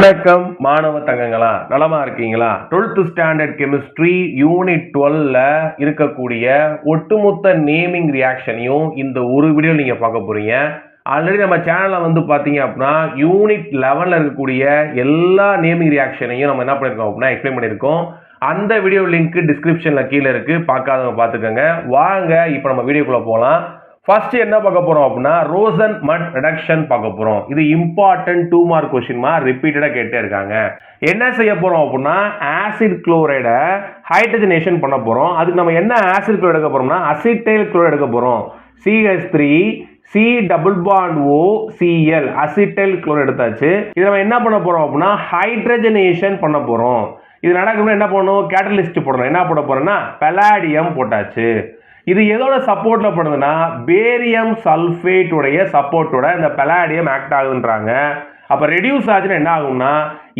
வணக்கம் மாணவ தங்கங்களா, நலமா இருக்கீங்களா? 12th ஸ்டாண்டர்ட் கெமிஸ்ட்ரி யூனிட் 12ல இருக்கக்கூடிய ஒட்டுமொத்த நேமிங் ரியாக்ஷனையும் இந்த ஒரு வீடியோ நீங்க பார்க்க போறீங்க. ஆல்ரெடி நம்ம சேனல்ல வந்து பாத்தீங்க அப்படின்னா யூனிட் 11ல இருக்கக்கூடிய எல்லா நேமிங் ரியாக்ஷனையும் நம்ம என்ன பண்ணிருக்கோம் அப்படின்னா எக்ஸ்பிளைன் பண்ணிருக்கோம். அந்த வீடியோ லிங்க் டிஸ்கிரிப்ஷன்ல கீழே இருக்கு, பார்க்காதவங்க பார்த்துக்கோங்க. வாங்க இப்போ நம்ம வீடியோக்குள்ள போகலாம். ஃபர்ஸ்ட் என்ன பார்க்க போறோம் அப்படின்னா ரோசன் மட் ரிடக்ஷன் பார்க்க போறோம். இது இம்பார்ட்டன்ட் 2 மார்க் கொஸ்டின் ரிப்பீட்டடா கேட்டே இருக்காங்க. என்ன செய்ய போறோம் அப்படின்னா ஆசிட் குளோரைடை ஹைட்ரஜனேஷன் பண்ண போறோம். அதுக்கு நம்ம என்ன ஆசிட் குளோரைடு எடுக்க போறோம்னா அசிட்டைல் குளோரைடு எடுக்க போறோம். CH3 C double bond O Cl acetyl chloride எடுத்தாச்சு. இது நம்ம என்ன பண்ண போறோம் அப்படின்னா ஹைட்ரஜனேஷன் பண்ண போறோம். இது நடக்கணும்னா என்ன பண்ணணும்? கேட்டலிஸ்ட் போடணும். என்ன போட போறோம்னா பலாடியம் போட்டாச்சு. இது எதோட சப்போர்ட்ல பண்ணுதுன்னா பேரியம் சல்ஃபேட் உடைய சப்போர்ட்டோட இந்த பலாடியம் ஆக்ட் ஆகுதுன்றாங்க. அப்ப ரெடியூஸ் ஆச்சுன்னா என்ன ஆகும்னா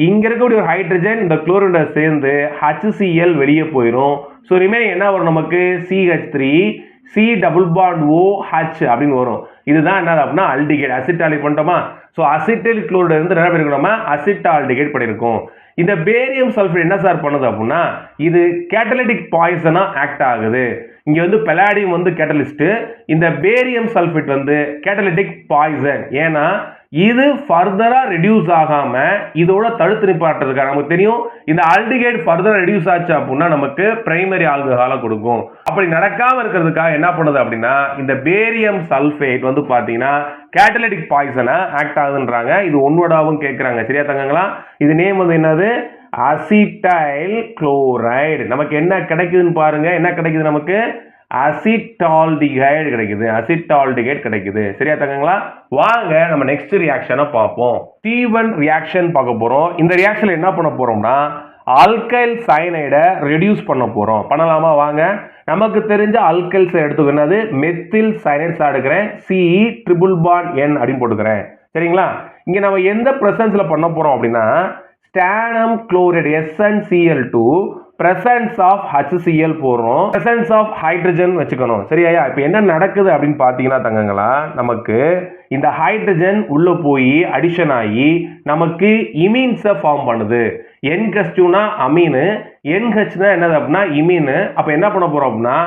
இங்க இருக்கக்கூடிய ஒரு ஹைட்ரஜன் இந்த குளோரைடோட சேர்ந்து HCl வெளியே போயிடும். ஸோ ரிமைனிங் என்ன வரும்? நமக்கு CH3 C double bond OH அப்படின்னு வரும். இதுதான் என்ன அப்படின்னா அல்டிகேட். அசிட்டாலிக் பண்ணிட்டோமா? ஸோ அசிட்டைல் குளோரைடு இருந்து என்ன பண்ணிருக்கோம்? நம்ம அசிட்டால்டிகேட் பண்ணியிருக்கோம். இந்த பேரியம் சல்ஃபேட் என்ன சார் பண்ணுது அப்படின்னா இது கேட்டலிட்டிக் பாய்சனா ஆக்ட் ஆகுது. இங்க வந்து பலாடியம் வந்து கேட்டலிஸ்ட், இந்த பேரியம் சல்ஃபேட் வந்து கேட்டலிட்டிக் பாய்சன். ஏன்னா இது ஃபர்தரா ரெடியூஸ் ஆகாம இதோட தடுத்து நிப்பாட்டுறதுக்காக நமக்கு தெரியும் இந்த ஆல்டிகேட் ஃபர்தரா ரெடியூஸ் ஆச்சு அப்படின்னா நமக்கு பிரைமரி ஆல்கஹாலை கொடுக்கும். அப்படி நடக்காம இருக்கிறதுக்காக என்ன பண்ணுது அப்படின்னா இந்த பேரியம் சல்ஃபேட் வந்து பாத்தீங்கன்னா கேட்டலிட்டிக் பாய்சனா ஆக்ட் ஆகுதுன்றாங்க. இது ஒன்னோடாவும் கேட்கறாங்க. சரியா தங்கங்களா? இது நேம் வந்து என்னது? Acetyl chloride. நமக்கு என்ன கிடைக்குதுன்னு பாருங்க. என்ன கிடைக்குது? நமக்கு அசிட்டால்டிகைடு கிடைக்குது. அசிட்டால்டிகைடு கிடைக்குது. சரியா தங்கங்களா? வாங்க நம்ம நெக்ஸ்ட் ரியாக்ஷனை பார்ப்போம். T1 ரியாக்ஷன் பார்க்க போறோம். இந்த ரியாக்ஷன்ல என்ன பண்ண போறோம்னா ஆல்கைல் சயனைடை ரெடியூஸ் பண்ண போறோம். பண்ணலாமா? வாங்க. நமக்கு தெரிஞ்ச ஆல்கைல்ஸ் எடுத்துக்கிறது மெத்தில் சயனைட்ஸ் எடுக்கிறேன். C ட்ரிபிள் பாண்ட் N அப்படின்னு போட்டுக்கிறேன். சரிங்களா? இங்க நம்ம எந்த பிரசன்ஸ்ல பண்ண போறோம் அப்படின்னா stannum chloride SnCl2 presence of HCl போறோம். presence of hydrogen வச்சுக்கணும். சரியா? இப்போ என்ன நடக்குது அப்படின்னு பாத்தீங்கன்னா தங்கங்களா நமக்கு இந்த ஹைட்ரஜன் உள்ள போய் அடிஷன் ஆகி நமக்கு இமீன்ஸை ஃபார்ம் பண்ணுது. NH2னா அமீனு, NHனா என்னது அப்படின்னா இமீனு. அப்ப என்ன பண்ண போறோம் அப்படின்னா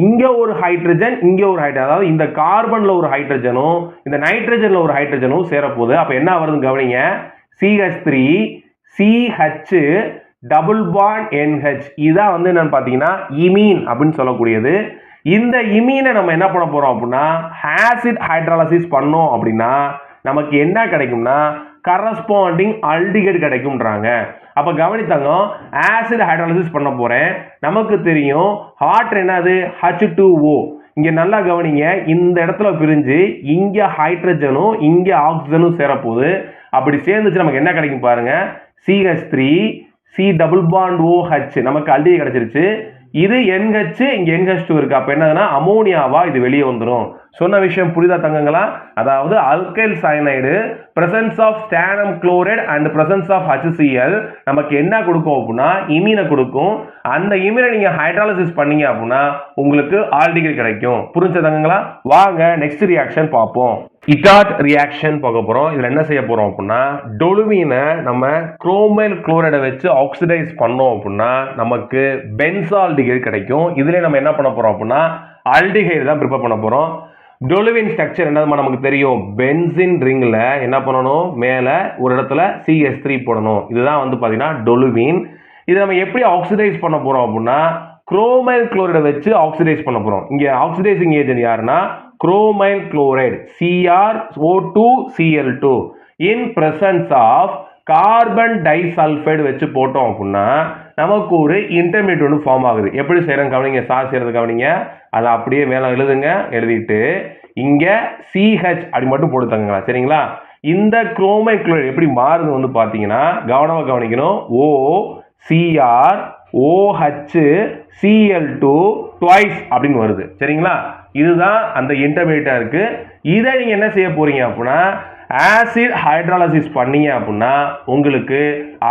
இங்க ஒரு ஹைட்ரஜன், இங்க ஒரு ஹைட்ரஜன், அதாவது இந்த கார்பன்ல ஒரு ஹைட்ரஜனும் இந்த நைட்ரஜன்ல ஒரு ஹைட்ரஜனும் சேரப்போகுது. அப்ப என்ன வருதுன்னு கவனிங்க. CH3 CH double bond NH இதான் வந்து என்னன்னு பாத்தீங்கன்னா இமீன் அப்படின்னு சொல்லக்கூடியது. இந்த இமீனை நம்ம என்ன பண்ண போறோம் அப்படின்னா ஆசிட் ஹைட்ராலிசிஸ் பண்ணோம் அப்படின்னா நமக்கு என்ன கிடைக்கும்னா கரஸ்பாண்டிங் ஆல்டிகைடு கிடைக்கும்ன்றாங்க. அப்ப கவனித்தாங்க, ஆசிட் ஹைட்ராலிசிஸ் பண்ண போறேன். நமக்கு தெரியும் ஹாட் என்னது? H2O. இங்க நல்லா கவனிங்க, இந்த இடத்துல பிரிஞ்சு இங்க ஹைட்ரஜனும் இங்க ஆக்சிஜனும் சேரப்போகுது. அப்படி சேர்ந்துச்சு நமக்கு என்ன கிடைக்கும் பாருங்க. CH3 C double bond OH நமக்கு ஆல்டிகைடு கிடைச்சிருச்சு. இது NH, இங்க NH2 இருக்கு. அப்ப என்னதுன்னா அமோனியாவா இது வெளியே வந்துடும். சொன்ன விஷயம் புரியுதா தங்கங்களா? அதாவது alkyl cyanide presence of stannum chloride and presence of HCl நமக்கு என்ன கொடுக்கும் அப்படின்னா இமீனை கொடுக்கும். அந்த இமீனை நீங்க ஹைட்ராலிசிஸ் பண்ணீங்க அப்படின்னா உங்களுக்கு ஆல்டிகைடு கிடைக்கும். புரிஞ்ச தங்கங்களா? வாங்க நெக்ஸ்ட் ரியாக்ஷன் பார்ப்போம். இட்டாட் ரியாக்ஷன் பார்க்க போறோம். இதுல என்ன செய்ய போறோம் அப்படின்னா டொலுவீனை நம்ம குரோமைல் குளோரைடை வச்சு ஆக்சிடைஸ் பண்ணோம் அப்படின்னா நமக்கு பென்சால்டிகைடு கிடைக்கும். இதுல நம்ம என்ன பண்ண போறோம் அப்படின்னா ஆல்டிகைடு தான் ப்ரிப்பேர் பண்ண போறோம். டொலுவீன் ஸ்ட்ரக்சர் என்னதுமா நமக்கு தெரியும். பென்சின் ரிங்ல என்ன பண்ணணும்? மேல ஒரு இடத்துல CH3 போடணும். இதுதான் வந்து பாத்தீங்கன்னா டொலுவீன். இதை நம்ம எப்படி ஆக்சிடைஸ் பண்ண போறோம் அப்படின்னா குரோமைல் குளோரைடை வச்சு ஆக்சிடைஸ் பண்ண போறோம். இங்க ஆக்சிடைசிங் ஏஜென்ட் யாருன்னா chromyl chloride CrO2Cl2 in presence of carbon disulphide வச்சு போட்டோம் அப்படின்னா நமக்கு ஒரு இன்டர்மீடியட் ஒன்று ஃபார்ம் ஆகுது. எப்படி செய்யறோம் கவனிங்க. சார் செய்யறது கவனிங்க. அதை அப்படியே மேலே எழுதுங்க. எழுதிட்டு இங்க CH அப்படி மட்டும் போட்டுத்தாங்களா? சரிங்களா? இந்த குரோமைல் குளோரைடு எப்படி மாறுது வந்து பாத்தீங்கன்னா கவனமா கவனிக்கணும். OCr OH Cl2 twice அப்படின்னு வருது. சரிங்களா? இதுதான் அந்த இன்டர்மீடியட்டா இருக்கு. இதை நீங்க என்ன செய்ய போறீங்க அப்படின்னா ஆசிட் ஹைட்ராலிசிஸ் பண்ணீங்க அப்படின்னா உங்களுக்கு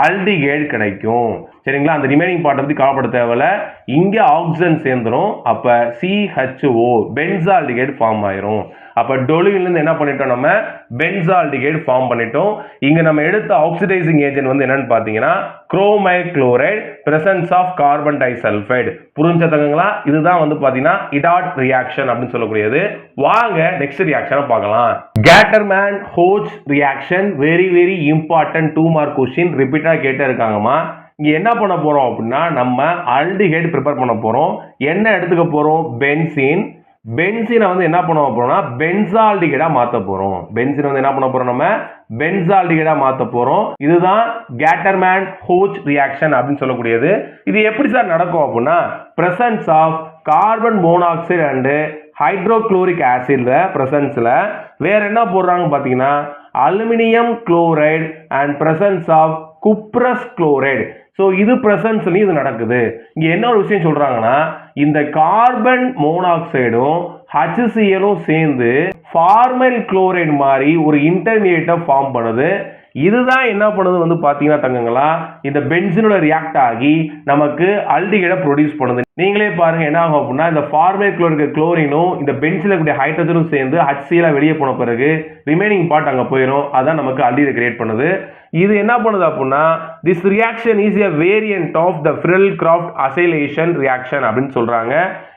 ஆல்டிகைடு கிடைக்கும். சரிங்களா. அந்த ரிமைனிங் பார்ட் பத்தி கவலைப்பட தேவையில்ல. இங்க ஆக்சிஜன் சேர்ந்துரும். அப்ப CHO பென்சால்டிகைடு ஃபார்ம் ஆயிரும். அப்ப டொலுவின்ல இருந்து என்ன பண்ணிட்டோம், நம்ம பென்சால்டிகைடு ஃபார்ம் பண்ணிட்டோம். இங்க நம்ம எடுத்த ஆக்சிடைசிங் ஏஜென்ட் வந்து என்னன்னு பாத்தீங்கன்னா chromyl chloride presence of carbon disulphide. புரிஞ்சதுங்களா. இதுதான் வந்து பாத்தீங்கன்னா இடாட் ரியாக்ஷன் அப்படின்னு சொல்லக்கூடியது. வாங்க நெக்ஸ்ட் ரியாக்ஷனை பார்க்கலாம். Gattermann Koch reaction very very important 2 mark question ரிப்பீட்டா கேட்டே இருக்காங்கம்மா. இங்க என்ன பண்ண போறோம் அப்படின்னா நம்ம ஆல்டிஹைடு ப்ரிப்பேர் பண்ண போறோம். என்ன எடுத்துக்க போறோம், பென்சீன். பென்சீனை வந்து என்ன பண்ண போறோம்னா பென்சால்டிகைடா மாத்த போறோம். பென்சீன் வந்து என்ன பண்ண போறோம், நம்ம பென்சால்டிகைடா மாத்த போறோம். இதுதான் கேட்டர்மேன் ஹோச் ரியாக்ஷன் அப்படின்னு சொல்லக்கூடியது. இது எப்படி சார் நடக்கும் அப்படின்னா presence of carbon monoxide and hydrochloric ஆசிட்ல பிரசன்ஸ்ல வேற என்ன போடுறாங்க பாத்தீங்கன்னா aluminium chloride and presence of cuprous chloride. So இது பிரசன்ஸ்லயும் இது நடக்குது. இங்க என்ன ஒரு விஷயம் சொல்றாங்கன்னா இந்த கார்பன் மோனாக்சைடும் HClலும் சேர்ந்து ஃபார்மல் குளோரைடு மாதிரி ஒரு இன்டர்மீடியேட்டை ஃபார்ம் பண்ணுது. இதுதான் என்ன பண்ணுது வந்து பாத்தீங்கன்னா தங்கங்களா இந்த பென்சீனோட ரியாக்ட் ஆகி நமக்கு ஆல்டிஹைடை ப்ரொடியூஸ் பண்ணுது. நீங்களே பாருங்க என்ன ஆகும் அப்படின்னா இந்த ஃபார்மல் குளோரிக் குளோரினும் இந்த பென்சில கூடிய ஹைட்ரஜனும் சேர்ந்து HCl வெளியே போன பிறகு ரிமைனிங் பார்ட் அங்க போயிடும். அதான் நமக்கு ஆல்டிஹைடை கிரியேட் பண்ணுது. இது என்ன பண்ணுது அப்படின்னா this reaction is a variant of the Friedel-Crafts acylation reaction அப்படின்னு சொல்றாங்க.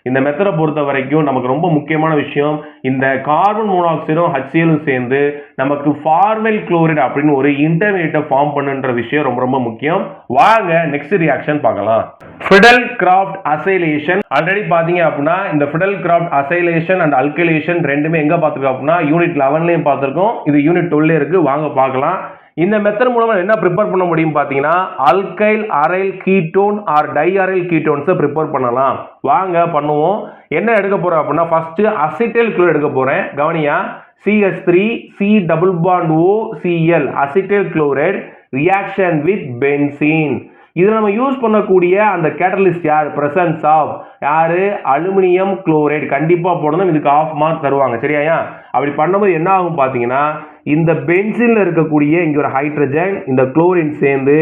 இந்த மெத்தடை பொறுத்த வரைக்கும் நமக்கு ரொம்ப முக்கியமான விஷயம் இந்த கார்பன் மோனாக்சைடும் HClலும் சேர்ந்து நமக்கு ஃபார்மல் குளோரைடு அப்படின்னு ஒரு இன்டர்மீடியேட்டை ஃபார்ம் பண்ணுன்ற விஷயம் ரொம்ப ரொம்ப முக்கியம். வாங்க நெக்ஸ்ட் ரியாக்ஷன் பார்க்கலாம். Friedel-Crafts acylation ஆல்ரெடி பாத்தீங்க அப்படின்னா இந்த Friedel-Crafts acylation and alkylation ரெண்டுமே எங்க பார்த்திருக்கோம் அப்படின்னா யூனிட் 11லயும் பார்த்திருக்கோம். இது யூனிட் 12ல இருக்கு. வாங்க பார்க்கலாம். இந்த மெத்தட் மூலமா என்ன ப்ரிப்பேர் பண்ண முடியும் பாத்தீங்கன்னா alkyl aryl ketone or die aryl ketones prepare பண்ணலாம். வாங்க பண்ணுவோம். என்ன எடுக்க போறோம் அப்படின்னா ஃபர்ஸ்ட் அசிட்டைல் குளோரைடு எடுக்க போறேன். கவனியா CH3 C double bond O Cl acetyl chloride reaction with benzene. இது நம்ம யூஸ் பண்ணக்கூடிய அந்த கேட்டலிஸ்ட் யார், பிரசன்ஸ் ஆஃப் யாரு அலுமினியம் குளோரைடு. கண்டிப்பா போடணும். இதுக்கு ஆஃப் மார்க் தருவாங்க. சரியா. அப்படி பண்ணும்போது என்ன ஆகும் பாத்தீங்கன்னா இந்த பென்சீன்ல இருக்கக்கூடிய இங்க ஒரு ஹைட்ரஜன் இந்த குளோரின் சேர்ந்து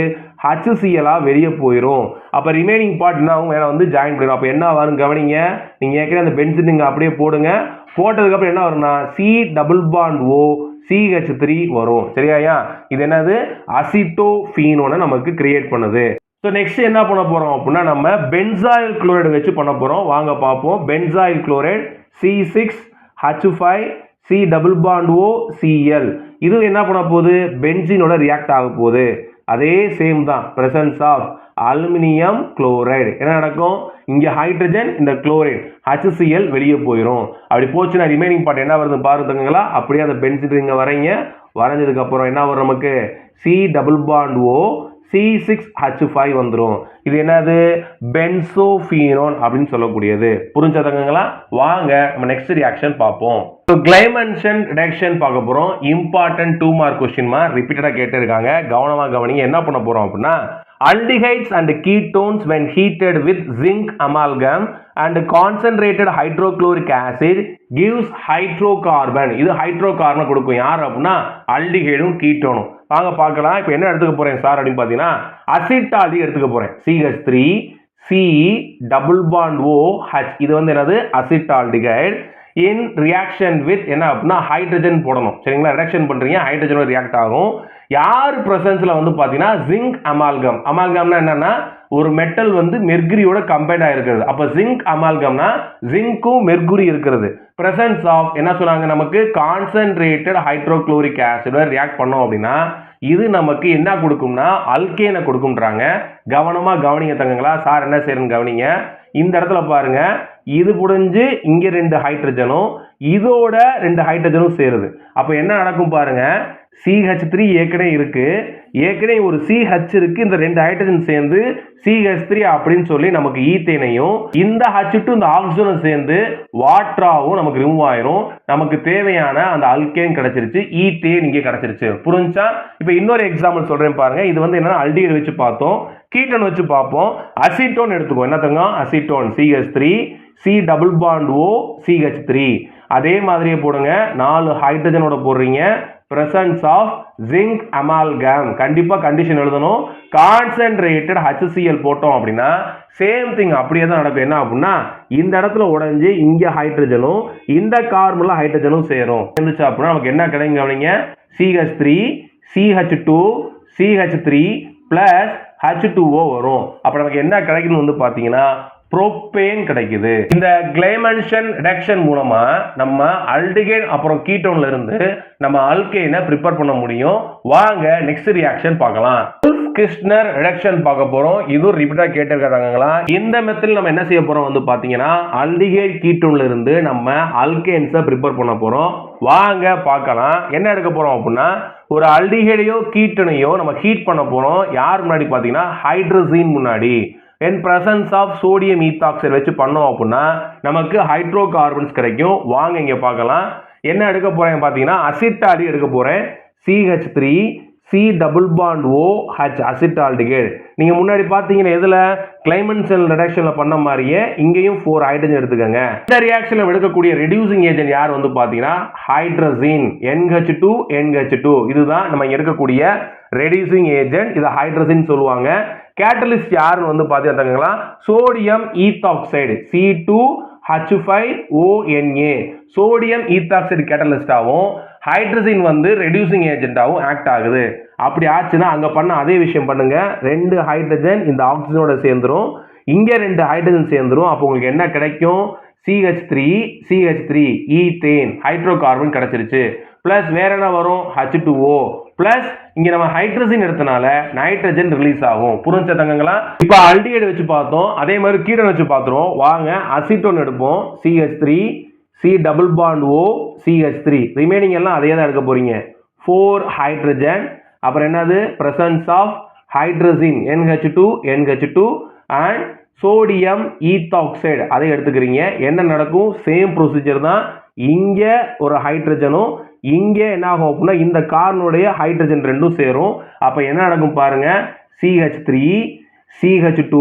HCl வெளியே போயிடும். அப்ப ரிமைனிங் பார்ட் என்ன ஆகும், மேல வந்து ஜாயின் பண்ணிடும். அப்ப என்ன வரும் கவனிங்க. நீங்க ஏற்கனவே அந்த பென்சீன் நீங்க அப்படியே போடுங்க. போட்டதுக்கு அப்புறம் என்ன வரும்னா C double bond O CH3 வரும். சரியா. இது என்னது அசிட்டோஃபீனோனை நமக்கு கிரியேட் பண்ணுது. ஸோ நெக்ஸ்ட் என்ன பண்ண போறோம் அப்படின்னா நம்ம பென்சாயில் குளோரைடு வச்சு பண்ண போறோம். வாங்க பார்ப்போம். Benzoyl chloride C6H5 C double bond O Cl. இது என்ன பண்ண போகுது, பென்சீனோட ரியாக்ட் ஆக போகுது. அதே சேம் தான் பிரசன்ஸ் ஆஃப் அலுமினியம் குளோரைடு. என்ன நடக்கும், இங்க ஹைட்ரஜன் இந்த குளோரைடு HCl வெளியே போயிடும். அப்படி போச்சுன்னா ரிமைனிங் பார்ட் என்ன வருது பாருங்களா. அப்படியே அந்த பென்சீன் இங்க வரைங்க. வரைஞ்சதுக்கு அப்புறம் என்ன வரும் நமக்கு C double bond O C6H5 வந்துரும். இது என்னது பென்சோஃபீனோன் அப்படின்னு சொல்லக்கூடியது. புரிஞ்சதுங்களா. வாங்க நம்ம நெக்ஸ்ட் ரியாக்ஷன் பார்ப்போம். கிளைமன்ஷன் ரிடக்ஷன் பார்க்க போறோம். இம்பார்ட்டன்ட் 2 மார்க் கொஸ்டின் ரிப்பீட்டடா கேட்டிருக்காங்க. கவனமா கவனிங்க. என்ன பண்ண போறோம் அப்படின்னா aldehydes and ketones when heated with zinc amalgam and concentrated hydrochloric acid gives hydrocarbon. இது ஹைட்ரோகார்பன் கொடுக்கும். யார் அப்படின்னா ஆல்டிஹைடும் கீட்டோனும். வாங்க பார்க்கலாம். இப்போ என்ன எடுத்துக்க போறேன் சார் அப்படின்னு பார்த்தீங்கன்னா அசிட்டால்டிஹைடு எடுத்துக்க போறேன். CH3 C double bond O H. இது வந்து என்னது அசிட்டால்டிஹைடு. இன் ரியாக்ஷன் வித் என்ன அப்படின்னா ஹைட்ரஜன் போடணும். சரிங்களா. ரிடக்ஷன் பண்றீங்க, ஹைட்ரஜனோட ரியாக்ட் ஆகும். யார் பிரசன்ஸ்ல வந்து பாத்தீங்கன்னா ஜிங்க் அமால்கம். அமால்கம்னா என்னன்னா ஒரு மெட்டல் வந்து மெர்குரியோட கம்பைன் ஆயிருக்கிறது. அப்ப ஜிங்க் அமால்கம்னா ஜிங்க்கும் மெர்குரி இருக்கிறது. பிரசன்ஸ் ஆஃப் என்ன சொன்னாங்க நமக்கு கான்சென்ட்ரேட்டட் ஹைட்ரோகுளோரிக் ஆசிட் ரியாக்ட் பண்ணோம் அப்படின்னா இது நமக்கு என்ன கொடுக்கும்னா அல்கேனை கொடுக்கும்ன்றாங்க. கவனமா கவனிங்க தங்கங்களா. சார் என்ன செய்யறன்னு கவனிங்க. இந்த இடத்துல பாருங்க, இது புடிஞ்சு இங்க 2 ஹைட்ரஜனும் இதோட 2 ஹைட்ரஜனும் சேருது. அப்ப என்ன நடக்கும் பாருங்க, CH3 ஏற்கனவே இருக்கு, ஏற்கனவே ஒரு CH இருக்கு, இந்த 2 ஹைட்ரஜன் சேர்ந்து CH3 அப்படின்னு சொல்லி நமக்கு ஈத்தேனையும் இந்த H2 இந்த ஆக்சிஜனும் சேர்ந்து வாட்டராவும் நமக்கு ரிமூவ் ஆயிரும். நமக்கு தேவையான அந்த அல்கேன் கிடைச்சிருச்சு, ஈத்தேன் இங்கே கிடைச்சிருச்சு. புரிஞ்சா? இப்ப இன்னொரு எக்ஸாம்பிள் சொல்றேன் பாருங்க. இது வந்து என்ன ஆல்டிஹைடு வச்சு பார்த்தோம், கீட்டோன் வச்சு பார்ப்போம். அசிட்டோன் எடுத்துக்கோ. என்ன தங்க acetone CH3 C double bond O CH3. அதே மாதிரியே போடுங்க. 4 ஹைட்ரஜனோட போடுறீங்க. presence of zinc amalgam. கண்டிப்பா கண்டிஷன் எழுதணும். concentrated HCl போட்டோம் அப்படின்னா சேம் திங் அப்படியே தான் நடக்கும். என்ன அப்படின்னா இந்த இடத்துல உடைஞ்சு இங்க ஹைட்ரஜனும் இந்த கார்பன்ல ஹைட்ரஜனும் சேரும். இருந்துச்சு அப்படின்னா நமக்கு என்ன கிடைக்கும் கவனிங்க, CH3 CH2 CH3 plus H2O வரும். அப்ப நமக்கு என்ன கிடைக்குன்னு வந்து பாத்தீங்கன்னா புரோப்பேன் கிடைக்குது. இந்த கிளைமென்ஷன் ரிடக்ஷன் மூலமா நம்ம ஆல்டிகைட் அப்புறம் கீட்டோன்ல இருந்து நம்ம ஆல்கேனை ப்ரிப்பேர் பண்ண முடியும். வாங்க நெக்ஸ்ட் ரியாக்ஷன் பார்க்கலாம். கிருஷ்ணர் ரிடக்ஷன் பார்க்க போறோம். இது ரிப்பீட்டா கேட்டிருக்காங்களா? இந்த மெத்தட்ல நம்ம என்ன செய்ய போறோம் வந்து பாத்தீங்கன்னா ஆல்டிகைட் கீட்டோன்ல இருந்து நம்ம ஆல்கேன்ஸை ப்ரிப்பேர் பண்ண போறோம். வாங்க பார்க்கலாம். என்ன எடுக்க போறோம் அப்படின்னா ஒரு ஆல்டிகைடையோ கீட்டனையோ நம்ம ஹீட் பண்ண போறோம். யார் முன்னாடி பாத்தீங்கன்னா ஹைட்ரஜன் முன்னாடி. in presence of sodium ethoxide வச்சு பண்ணோம் அப்படின்னா நமக்கு ஹைட்ரோ கார்பன்ஸ் கிடைக்கும். வாங்க இங்க பார்க்கலாம். என்ன எடுக்க போறேன் பாத்தீங்கன்னா அசிட்டால்டி எடுக்க போறேன். CH3 C double bond OH acetaldehyde. நீங்க முன்னாடி பாத்தீங்கன்னா எதுல கிளைமென்ஷன் ரிடக்ஷன்ல பண்ண மாதிரியே இங்கேயும் 4 ஹைட்ரஜன் எடுத்துக்கங்க. இந்த ரியாக்ஷன்ல எடுக்கக்கூடிய ரெடியூசிங் ஏஜென்ட் யார் வந்து பாத்தீங்கன்னா ஹைட்ரஜன் NH2 NH2. இதுதான் நம்ம எடுக்கக்கூடிய ரெடியூசிங் ஏஜென்ட். இத ஹைட்ரஜன் சொல்லுவாங்க. கேட்டலிஸ்ட் யாருன்னு வந்து பாத்தீங்கன்னா sodium ethoxide C2H5ONA. Sodium ethoxide கேட்டலிஸ்டாவும் ஹைட்ரஜன் வந்து ரெடியூசிங் ஏஜென்ட்டாவும் ஆக்ட் ஆகுது. அப்படி ஆச்சுன்னா அங்க பண்ண அதே விஷயம் பண்ணுங்க. 2 ஹைட்ரஜன் இந்த ஆக்சிஜனோட சேர்ந்துரும், இங்க 2 ஹைட்ரஜன் சேர்ந்துரும். அப்போ உங்களுக்கு என்ன கிடைக்கும்? CH3 ஈத்தேன் ஹைட்ரோ கார்பன் கிடைச்சிருச்சு. பிளஸ் வேற என்ன வரும்? H2O பிளஸ் இங்க நம்ம ஹைட்ரஜன் எடுத்தனால நைட்ரஜன் ரிலீஸ் ஆகும். புரிஞ்ச தங்கங்களா? இப்போ ஆல்டிகைட் வச்சு பார்த்தோம், அதே மாதிரி கீட்டோன் வச்சு பார்த்துறோம். வாங்க அசிட்டோன் எடுப்போம். CH3 C double bond O CH3. Remaining எல்லாம் அதே தான் எடுக்க போறீங்க. 4 ஹைட்ரஜன், அப்புறம் என்னது presence of hydrogen NH2 and sodium ethoxide அதை எடுத்துக்கிறீங்க. என்ன நடக்கும்? சேம் ப்ரொசீஜர் தான். இங்க ஒரு ஹைட்ரஜனும் இங்க என்ன ஆகும் அப்படின்னா இந்த கார்பனுடைய ஹைட்ரஜன் ரெண்டும் சேரும். அப்ப என்ன நடக்கும் பாருங்க, CH3 CH2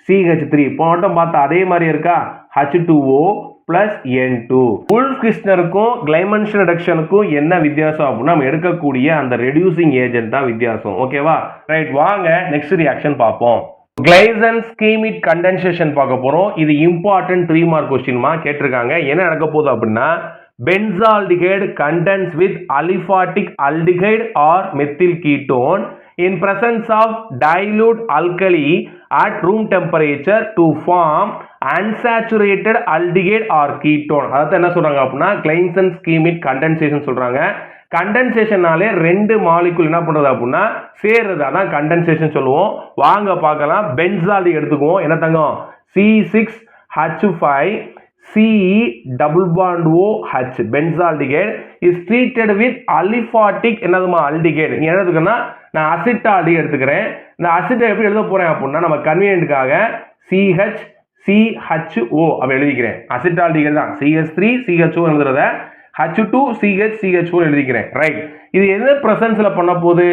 CH3 போட்டோம் பார்த்தா அதே மாதிரி இருக்கா, H2O பிளஸ் N2. உல்ஃப் கிருஷ்ணருக்கும் கிளைமென்ஷன் ரிடக்ஷனுக்கும் என்ன வித்தியாசம் அப்படின்னா நம்ம எடுக்கக்கூடிய அந்த ரெடியூசிங் ஏஜென்ட் தான் வித்தியாசம். ஓகேவா? ரைட், வாங்க நெக்ஸ்ட் ரியாக்ஷன் பார்ப்போம். கிளைசன் ஸ்கீமிக் கண்டென்சேஷன் பார்க்க போறோம். இது இம்பார்ட்டன்ட் 3 மார்க் கொஸ்டின் கேட்டிருக்காங்க. என்ன நடக்க போகுது அப்படின்னா benzaldehyde condense with aliphatic aldehyde or methyl ketone in presence of dilute alkali at room temperature to form unsaturated aldehyde or ketone. அதாவது என்ன சொல்றாங்க அப்படின்னா கிளைசன் ஸ்கீமிக் கண்டென்சேஷன் சொல்றாங்க. கண்டென்சேஷனாலே 2 மாலிகுல் என்ன பண்றது அப்படின்னா சேர்றது, அதான் கண்டென்சேஷன் சொல்லுவோம். வாங்க பார்க்கலாம். பென்சால்டிகைடு எடுத்துக்குவோம். என்ன தங்கம்? C6H5 CE double bond OH benzaldehyde is treated with aliphatic என்னதுமா aldehyde. நீங்க என்ன எடுத்துக்கன்னா நான் அசிட்டால்டிகைடு எடுத்துக்கிறேன். இந்த அசிட்டை எப்படி எழுத போறேன் அப்படின்னா நம்ம கன்வீனியன்ட்காக CHCHO அப்படி எழுதிக்கிறேன். அசிட்டால்டிகைடு தான். CH3 CHO எழுதுறத H2CHCHO எழுதிக்கிறேன். ரைட், இது எந்த பிரசன்ஸ்ல பண்ண போகுது?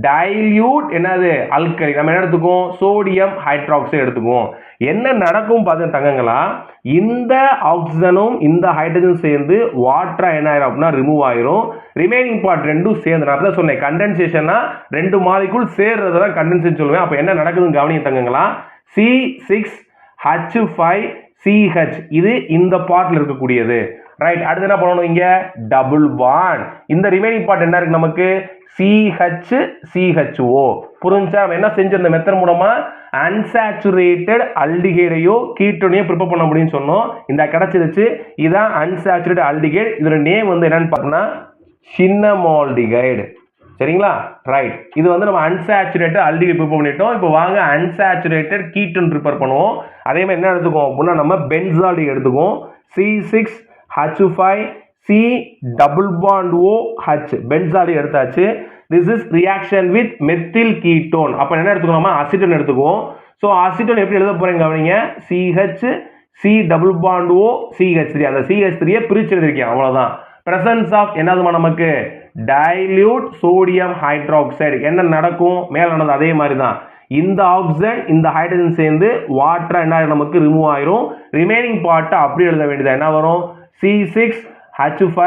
டைல்யூட் என்னது அல்கலி. நம்ம என்ன எடுத்துக்குவோம்? சோடியம் ஹைட்ராக்சைடு எடுத்துக்குவோம். என்ன நடக்கும் பார்த்து தங்கங்களா, இந்த ஆக்சிஜனும் இந்த ஹைட்ரஜன் சேர்ந்து வாட்டரா என்ன ஆயிரும் அப்படின்னா ரிமூவ் ஆயிரும். ரிமைனிங் பார்ட் ரெண்டும் சேர்ந்து, நான் தான் சொன்னேன் கண்டென்சேஷன்னா 2 மாலிகுல் சேர்றதை தான் கண்டென்சேஷன் சொல்லுவேன். அப்ப என்ன நடக்குதுன்னு கவனிங்க தங்கங்களா. C6H5CH இது இந்த பார்ட்ல இருக்கக்கூடியது. ரைட், அடுத்து என்ன பண்ணணும்? இங்க டபுள் பாண்ட். இந்த ரிமைனிங் பார்ட் என்ன இருக்கு நமக்கு? CHCHO. புரிஞ்சா? நம்ம என்ன செஞ்ச இந்த மெத்தட் மூலமா அன்சாச்சுரேட்டட் ஆல்டிகைடையோ கீட்டோனையோ ப்ரிப்பேர் பண்ண முடியும்னு சொன்னோம். இந்த கிடைச்சிருச்சு. இதான் அன்சாச்சுரேட்டட் ஆல்டிகைடு. இதோட நேம் வந்து என்னன்னு பார்த்தோம்னா சின்னமால்டிகைடு. சரிங்களா? ரைட், இது வந்து நம்ம அன்சாச்சுரேட்டட் ஆல்டிகைடு ப்ரிப்பேர் பண்ணிட்டோம். இப்போ வாங்க அன்சாச்சுரேட்டட் கீட்டோன் ப்ரிப்பேர் பண்ணுவோம். அதே மாதிரி என்ன எடுத்துக்குவோம் அப்படின்னா நம்ம பென்சால்டிகைடு எடுத்துக்குவோம். C6H5 C double bond OH பென்சால்டிகைடு எடுத்தாச்சு. This is reaction with methyl ketone. அப்ப என்ன எடுத்துக்கலாமா? அசிட்டோன் எடுத்துக்குவோம். சோ அசிட்டோன் எப்படி எழுத போறீங்க கவனிங்க. CH C double bond O CH3. அந்த CH3 பிரிச்சு எழுதிருக்கேன். அவ்வளவுதான். presence of என்னதுமா நமக்கு? dilute sodium hydroxide. என்ன நடக்கும்? மேல நடந்தது அதே மாதிரி தான். இந்த ஆக்சிஜன் இந்த ஹைட்ரஜன் சேர்ந்து வாட்டர் என்ன நமக்கு ரிமூவ் ஆயிரும். ரிமைனிங் பார்ட் அப்படி எழுத வேண்டியது என்ன வரும்? C6H5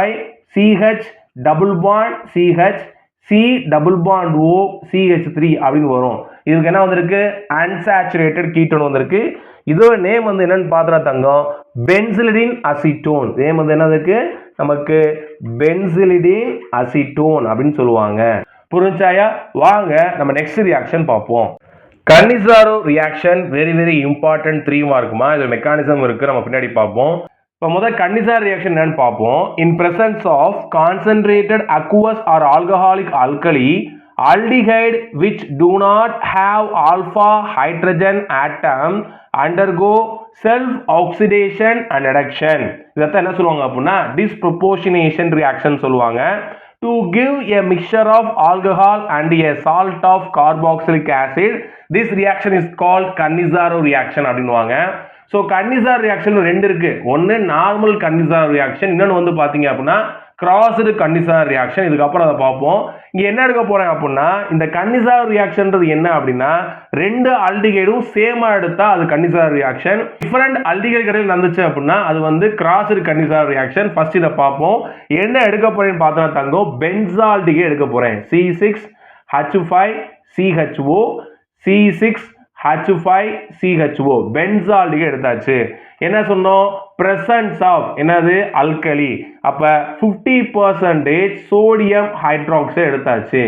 CH double bond CH C double bond O CH3 அப்படின்னு வரும். இதுக்கு என்ன வந்திருக்கு? அன்சாச்சுரேட்டட் கீட்டோன் வந்திருக்கு. இதோட நேம் வந்து என்னன்னு பார்த்தா தங்கம், பென்சிலிடின் அசிட்டோன். நேம் வந்து என்னதுக்கு நமக்கு பென்சிலிடின் அசிட்டோன் அப்படின்னு சொல்லுவாங்க. புரிஞ்சாயா? வாங்க நம்ம நெக்ஸ்ட் ரியாக்ஷன் பார்ப்போம். Cannizzaro reaction very important 3 மார்க்குமா. இது மெக்கானிசம் இருக்கு, நம்ம பின்னாடி பார்ப்போம். இப்போ முதல் கன்னிசார் ரியாக்ஷன் என்னன்னு பார்ப்போம். In presence of concentrated aqueous or alcoholic alkali aldehyde which do not have alpha hydrogen atom undergo self oxidation and reduction. இத என்ன சொல்லுவாங்க அப்படினா disproportionation reaction சொல்லுவாங்க. To give a mixture of alcohol and a salt of carboxylic acid, this reaction is called Cannizzaro reaction அப்படினுவாங்க. So Cannizzaro reaction ரெண்டு இருக்கு. ஒன்று normal கன்னிசார் reaction, இன்னொன்று வந்து பார்த்தீங்க அப்படின்னா கிராஸ்டு கன்னிசார் ரியாக்ஷன். இதுக்கப்புறம் அதை பார்ப்போம். இங்கே என்ன எடுக்க போறேன் அப்படின்னா, இந்த கன்னிசார் ரியாக்ஷன்றது என்ன அப்படின்னா, ரெண்டு ஆல்டிகைடும் சேமா எடுத்தா அது கன்னிசார் ரியாக்ஷன். டிஃபரெண்ட் ஆல்டிகைட் கடையில் நடந்துச்சு அப்படின்னா அது வந்து கிராஸ்டு கன்னிசார் ரியாக்ஷன். ஃபர்ஸ்ட் இதை பார்ப்போம். என்ன எடுக்க போறேன்னு பார்த்தா தங்கம், பென்சால்டிகைட் எடுக்க போறேன். C6H5CHO C6H5CHO பென்சால்டிகைட் எடுத்தாச்சு. என்ன சொன்னோம்? பிரசன்ஸ் ஆஃப் என்னது அல்கலி. அப்ப 50% சோடியம் ஹைட்ராக்சைடு எடுத்தாச்சு.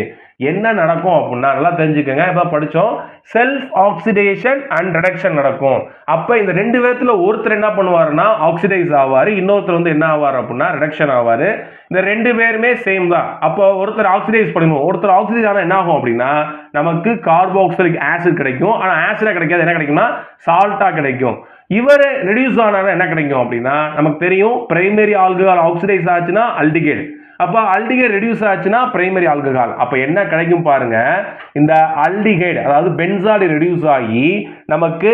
என்ன நடக்கும் அப்படின்னா நல்லா தெரிஞ்சுக்கங்க. இப்ப படிச்சோம் செல்ஃப் ஆக்சிடேஷன் அண்ட் ரிடக்ஷன் நடக்கும். அப்ப இந்த ரெண்டு பேர்த்துல ஒருத்தர் என்ன பண்ணுவாருன்னா ஆக்சிடைஸ் ஆவாரு, இன்னொருத்தர் வந்து என்ன ஆவார் அப்படின்னா ரிடக்ஷன் ஆவாரு. இந்த ரெண்டு பேருமே சேம் தான். அப்போ ஒருத்தர் ஆக்சிடைஸ் பண்ணுவோம், ஒருத்தர் ஆக்சிடைஸ் ஆனா என்ன ஆகும் அப்படின்னா நமக்கு கார்பாக்சிலிக் ஆசிட் கிடைக்கும். ஆனா ஆசிடா கிடைக்காது, என்ன கிடைக்கும்னா சால்ட்டா கிடைக்கும். இவர் ரெடியூஸ் ஆனா என்ன கிடைக்கும் அப்படின்னா நமக்கு தெரியும் பிரைமரி ஆல்கஹால் ஆக்சிடைஸ் ஆச்சுன்னா ஆல்டிகைட். அப்ப ஆல்டிகைட் ரெடியூஸ் ஆச்சுன்னா பிரைமரி ஆல்கஹால். அப்ப என்ன கிடைக்கும் பாருங்க, இந்த ஆல்டிகைட் அதாவது பென்சால் ரெடியூஸ் ஆகி நமக்கு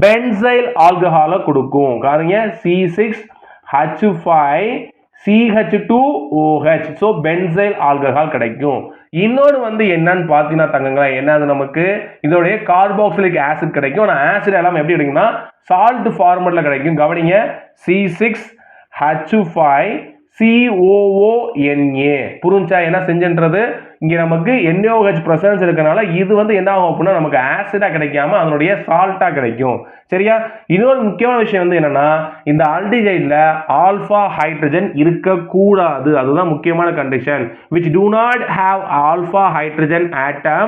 பென்சைல் ஆல்கஹாலை கொடுக்கும். பாருங்க C6H5CH2OH. ஸோ பென்சைல் ஆல்கஹால் கிடைக்கும். இன்னொரு வந்து என்னன்னு பார்த்தீங்கன்னா தங்கங்களா, என்னது நமக்கு இதோடைய கார்பாக்சிலிக் ஆசிட் கிடைக்கும். ஆனால் ஆசிட் எல்லாம் எப்படி கிடைக்கும்னா சால்ட் ஃபார்மட்ல கிடைக்கும். கவனிங்க C6H5COONA. புரிஞ்சா என்ன செஞ்சன்றது? இங்க நமக்கு NaOH பிரசன்ஸ் இருக்கனால இது வந்து என்ன ஆகும் அப்படின்னா நமக்கு ஆசிடா கிடைக்காம அதனுடைய சால்ட்டா கிடைக்கும். சரியா? இன்னொரு முக்கியமான விஷயம் வந்து என்னன்னா இந்த ஆல்டிகைட்ல ஆல்பா ஹைட்ரஜன் இருக்க கூடாது. அதுதான் முக்கியமான condition. which do not have alpha hydrogen atom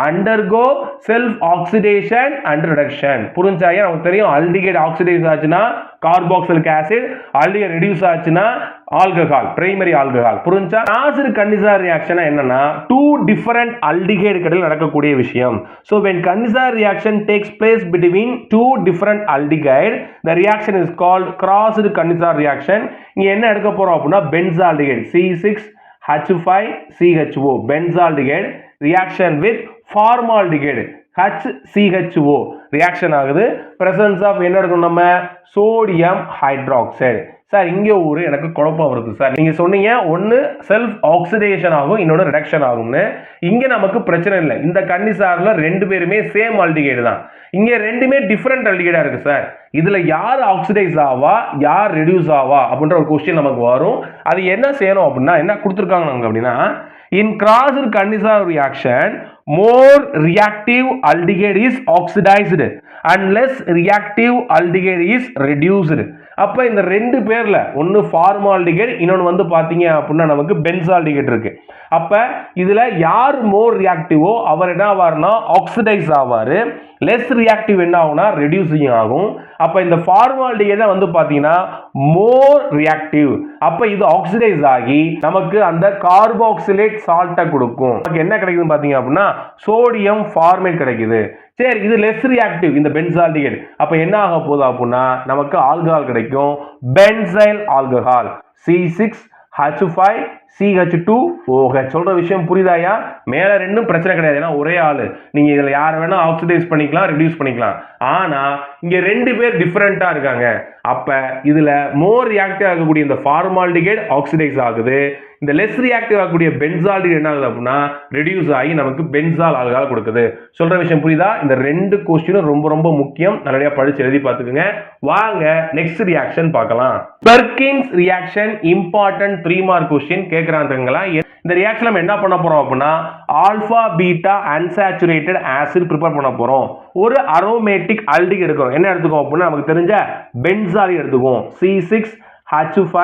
undergo self oxidation and reduction. புரிஞ்சாயா? நமக்கு தெரியும் ஆல்டிகைட் ஆக்சிடைஸ் ஆச்சுன்னா கார்பாக்சிலிக் ஆசிட், ஆல்டிகைட் ரெடியூஸ் ஆச்சுன்னா ஆல்கஹால், பிரைமரி ஆல்கஹால். புரிஞ்சா? ஆசிட் கன்னிசார் ரியாக்ஷன் என்னன்னா டூ டிஃபரண்ட் ஆல்டிகைட் கடையில் நடக்கக்கூடிய விஷயம். So when Cannizzaro reaction takes place between two different aldehyde, the reaction is called crossed Cannizzaro reaction. இங்க என்ன எடுக்க போறோம் அப்படின்னா benzaldehyde C6H5CHO benzaldehyde reaction with formaldehyde HCHO reaction ஆகுது. பிரசன்ஸ் ஆஃப் என்ன இருக்கும் நம்ம சோடியம் ஹைட்ராக்சைடு. சார் இங்க ஒரு எனக்கு குழப்பம் வருது சார். நீங்க சொன்னீங்க ஒன்னு செல்ஃப் ஆக்சிடேஷன் ஆகும், இன்னொன்னு ரிடக்ஷன் ஆகும்னு. இங்க நமக்கு பிரச்சனை இல்லை. இந்த கன்னிசார்ல ரெண்டு பேருமே சேம் ஆல்டிகைடு தான். இங்க ரெண்டுமே டிஃபரெண்ட் ஆல்டிகைடா இருக்கு சார். இதுல யார் ஆக்சிடைஸ் ஆவா யார் ரெடியூஸ் ஆவா அப்படின்ற ஒரு क्वेश्चन நமக்கு வரும். அது என்ன செய்யணும் அப்படின்னா என்ன கொடுத்திருக்காங்க நமக்கு அப்படின்னா in crossed Cannizzaro reaction more reactive aldehyde is oxidized and less reactive aldehyde is reduced. அப்ப இந்த ரெண்டு பேர்ல ஒன்னு ஃபார்மால்டிகைட் இன்னொன்னு வந்து பாத்தீங்க அப்படின்னா நமக்கு பென்சால்டிகைட் இருக்கு. அப்ப இதுல யார் மோர் ரியாக்டிவோ அவர் என்ன ஆவார்னா ஆக்சிடைஸ் ஆவாரு, லெஸ் ரியாக்டிவ் என்ன ஆகும்னா ரெடியூசிங் ஆகும். அப்ப இந்த ஃபார்மால்டிகைட் தான் வந்து பாத்தீங்கன்னா மோர் ரியாக்டிவ். அப்ப இது ஆக்சிடைஸ் ஆகி நமக்கு அந்த கார்பாக்சிலேட் சால்ட்டை கொடுக்கும். நமக்கு என்ன கிடைக்குதுன்னு பாத்தீங்க அப்படின்னா சோடியம் ஃபார்மேட் கிடைக்குது. சரி, இது லெஸ் ரியாக்டிவ் இந்த பென்சால்டிகைட். அப்ப என்ன ஆக போகுது அப்படின்னா நமக்கு ஆல்கஹால் கிடைக்கும், பென்சைல் ஆல்கஹால் C6H5CH2OH. சொல்ற விஷயம் புரியுதாயா? மேல ரெண்டும் பிரச்சனை கிடையாது, ஏன்னா ஒரே ஆளு. நீங்க இதுல யார வேணா ஆக்சிடைஸ் பண்ணிக்கலாம், ரெடியூஸ் பண்ணிக்கலாம். ஆனா இங்க ரெண்டு பேர் டிஃபரெண்டா இருக்காங்க. அப்ப இதுல மோர் ரியாக்டிவ் ஆகக்கூடிய இந்த ஃபார்மால்டிகைட் ஆக்சிடைஸ் ஆகுது, இந்த லெஸ் ரியாக்டிவ் ஆகக்கூடிய பென்சால்டிகைட் என்ன ஆகுது அப்படின்னா ரெடியூஸ் ஆகி நமக்கு பென்சால் ஆல்கஹால் கொடுக்குது. சொல்ற விஷயம் புரியுதா? இந்த ரெண்டு கொஸ்டினும் ரொம்ப ரொம்ப முக்கியம். நல்லபடியா படிச்சு எழுதி பார்த்துக்குங்க. வாங்க நெக்ஸ்ட் ரியாக்ஷன் பார்க்கலாம். Perkins reaction important 3 mark question கேக்குறாங்கங்களா? இந்த ரியாக்ஷன் நம்ம என்ன பண்ண போறோம் அப்படின்னா alpha beta unsaturated acid prepare பண்ண போறோம். ஒரு அரோமேட்டிக் ஆல்டிகைட் எடுக்கிறோம். என்ன எடுத்துக்கோ அப்படின்னா நமக்கு தெரிஞ்ச பென்சால் எடுத்துக்குவோம். C6H5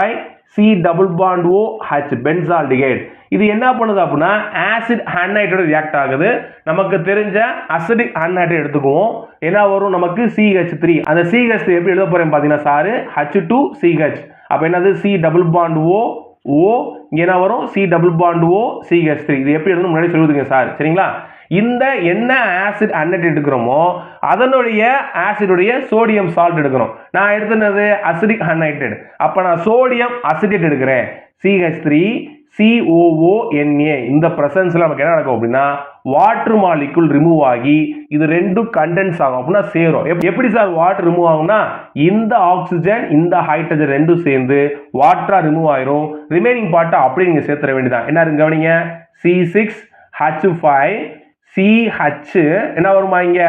C double bond OH benzaldehyde. இது என்ன பண்ணுது அப்படின்னா ஆசிட் அன்ஹைட்ரைடோட ரியாக்ட் ஆகுது. நமக்கு தெரிஞ்ச அசிடிக் அன்ஹைட்ரைட் எடுத்துக்குவோம். என்ன வரும் நமக்கு CH3. அந்த CH3 எப்படி எழுத போறேன் பாத்தீங்கன்னா சார் H2CH. அப்ப என்னது C டபுள் பாண்ட் O இங்க என்ன வரும் C double bond O CH3. இது எப்படி எழுதணும் முன்னாடி சொல்லுதுங்க சார். சரிங்களா? இந்த என்ன ஆசிட் அன்ஹைட்ரைட் எடுக்கிறோமோ அதனுடைய ஆசிடுடைய சோடியம் சால்ட் எடுக்கிறோம். நான் எடுத்துனது அசிடிக் அன்ஹைட்ரைட். அப்ப நான் சோடியம் அசிட்டேட் எடுக்கிறேன். CH3COONA. இந்த பிரசன்ஸ்ல நமக்கு என்ன நடக்கும் அப்படின்னா வாட்டர் மாலிகுல் ரிமூவ் ஆகி இது ரெண்டும் கண்டென்ஸ் ஆகும் அப்படின்னா சேரும். எப்படி சார் வாட்டர் ரிமூவ் ஆகும்னா இந்த ஆக்சிஜன் இந்த ஹைட்ரஜன் ரெண்டும் சேர்ந்து வாட்டரா ரிமூவ் ஆயிரும். ரிமைனிங் பார்ட்டை அப்படியே நீங்க சேர்த்துற வேண்டியதான். என்ன இருக்கு கவனிங்க. C6H5 CH என்ன வருமா இங்க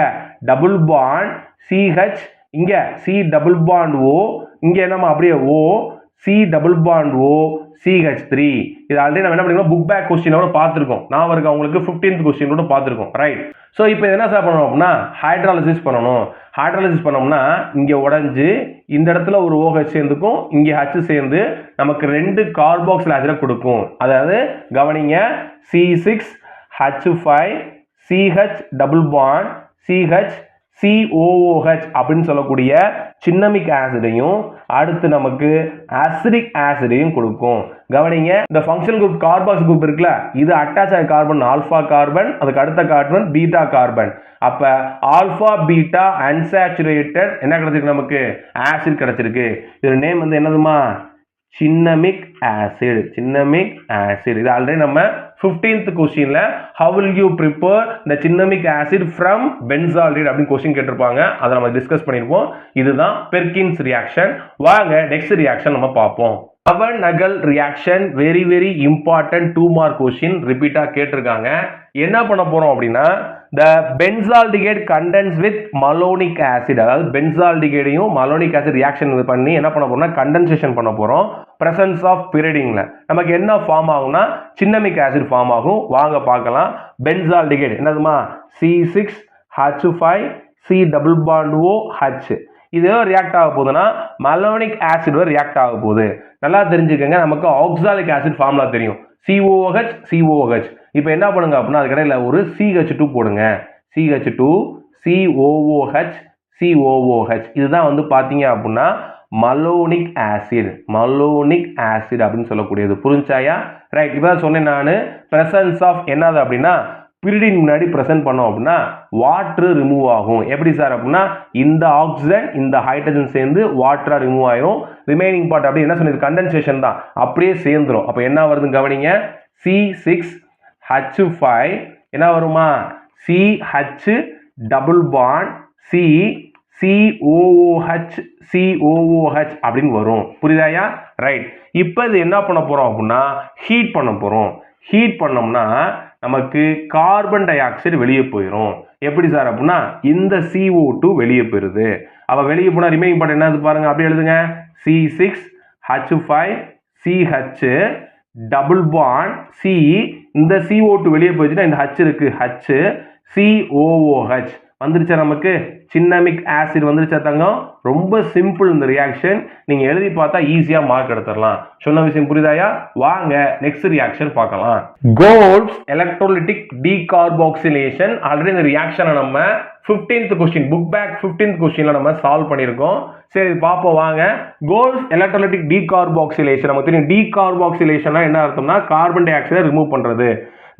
டபுள் பாண்ட் CH இங்க C டபுள் பாண்ட் O இங்க என்னமா அப்படியே O C double bond O CH3. இது ஆல்ரெடி நம்ம என்ன பண்ணிருக்கோம் புக் பேக் क्वेश्चनோட பார்த்திருக்கோம். நான் இருக்கு உங்களுக்கு 15th क्वेश्चन கூட பார்த்திருக்கோம். ரைட். சோ இப்போ என்ன சார் பண்ணனும் அப்படினா ஹைட்ராலிசிஸ் பண்ணனும். ஹைட்ராலிசிஸ் பண்ணோம்னா இங்க உடைஞ்சு இந்த இடத்துல ஒரு OH சேர்ந்துக்கும் இங்க H சேர்ந்து நமக்கு ரெண்டு கார்பாக்சில் ஆசிட கொடுக்கும். அதாவது கவனிங்க C6H5 CH double bond CH COOH அப்படின்னு சொல்லக்கூடிய சின்னமிக் ஆசிடையும் அடுத்து நமக்கு அசிடிக் ஆசிடையும் கொடுக்கும். கவனிங்க இந்த ஃபங்க்ஷனல் குரூப் கார்பாக்ஸ் குரூப் இருக்குல்ல இது அட்டாச் ஆன கார்பன் ஆல்பா கார்பன் அதுக்கு அடுத்த கார்பன் பீட்டா கார்பன். அப்ப ஆல்பா பீட்டா அன்சாச்சுரேட்டட் என்ன கிடைச்சிருக்கு நமக்கு ஆசிட் கிடைச்சிருக்கு. இதோட நேம் வந்து என்னதுமா சின்னமிக் ஆசிட். சின்னமிக் ஆசிட் இது ஆல்ரெடி நம்ம 15th क्वेश्चनல how will you prepare the cinnamic acid from benzaldehyde அப்படி क्वेश्चन கேட்டிருப்பாங்க. அதை நம்ம டிஸ்கஸ் பண்ணிருப்போம். இதுதான் பெர்கின்ஸ் ரியாக்ஷன். வாங்க நெக்ஸ்ட் ரியாக்ஷன் நம்ம பார்ப்போம். அவன்-நகல் reaction very very important 2 mark question ரிப்பீட்டா கேட்டிருக்காங்க. என்ன பண்ண போறோம் அப்படின்னா the benzaldehyde condense with malonic acid அதாவது பென்சால்டிகைடையும் malonic acid ரியாக்ஷன் பண்ணி என்ன பண்ண போறோம்னா கண்டென்சேஷன் பண்ண போறோம். presence of pyridine நமக்கு என்ன ஃபார்ம் ஆகும்னா சின்னமிக் ஆசிட் ஃபார்ம் ஆகும். வாங்க பார்க்கலாம். பென்சால்டிகைட் என்னதுமா C6H5 C double bond OH இது ரியாக்ட் ஆக போகுதுன்னா malonic acid ரியாக்ட் ஆக போகுது. நல்லா தெரிஞ்சுக்கங்க. நமக்கு ஆக்சாலிக் ஆசிட் ஃபார்முலா தெரியும். COOH. இப்போ என்ன பண்ணுங்க அப்படின்னா அதுக்கு இடையில ஒரு CH2 போடுங்க. CH2 COOH இதுதான் வந்து பாத்தீங்க அப்படின்னா malonic acid அப்படின்னு சொல்லக்கூடியது. புரிஞ்சாயா? ரைட். இப்பதான் சொன்னேன் நான் பிரசன்ஸ் ஆஃப் என்னது அப்படின்னா பிரிடின் முன்னாடி பிரசன்ட் பண்ணோம் அப்படின்னா வாட்டர் ரிமூவ் ஆகும். எப்படி சார் அப்படின்னா இந்த ஆக்சிஜன் இந்த ஹைட்ரஜன் சேர்ந்து வாட்டரா ரிமூவ் ஆயிரும். ரிமைனிங் பார்ட் அப்படி என்ன சொன்னது கண்டென்சேஷன் தான் அப்படியே சேர்ந்துரும். அப்ப என்ன வருதுன்னு கவனிங்க. C6H5 என்ன வருமா CH டபுள் பாண்ட் COOH அப்படின்னு வரும். புரியுதாயா? ரைட். இப்போ இது என்ன பண்ண போறோம் அப்படின்னா ஹீட் பண்ண போறோம். ஹீட் பண்ணோம்னா நமக்கு கார்பன் டை ஆக்சைடு வெளியே போயிடும். எப்படி சார் அப்படின்னா இந்த CO2 வெளியே போயிருது. அப்ப வெளியே போனா ரிமைனிங் பார்ட் என்னது பாருங்க. அப்படியே எழுதுங்க. C6H5 CH double bond C இந்த CO2 வெளியே போயிடுச்சுன்னா இந்த H இருக்கு H COOH வந்துருச்சா நமக்கு சின்னமிக் ஆசிட் வந்துருச்சா தங்கம். ரொம்ப சிம்பிள் இந்த ரியாக்ஷன். நீங்க எழுதி பார்த்தா ஈஸியா மார்க் எடுத்துடலாம். சொன்ன விஷயம் புரியுதாயா? வாங்க நெக்ஸ்ட் ரியாக்ஷன் பார்க்கலாம். Goals electrolytic decarboxylation. ஆல்ரெடி இந்த ரியாக்ஷனை நம்ம 15th question book back 15th क्वेश्चनல நம்ம சால்வ் பண்ணியிருக்கோம். சரி பாப்போம் வாங்க. கோல்ஸ் எலக்ட்ரோலிட்டிக் டீகார்பாக்சிலேஷன் நமக்கு தெரியும். டீகார்பாக்சிலேஷன்னா என்ன அர்த்தம்னா கார்பன் டை ஆக்சைடை ரிமூவ் பண்றது.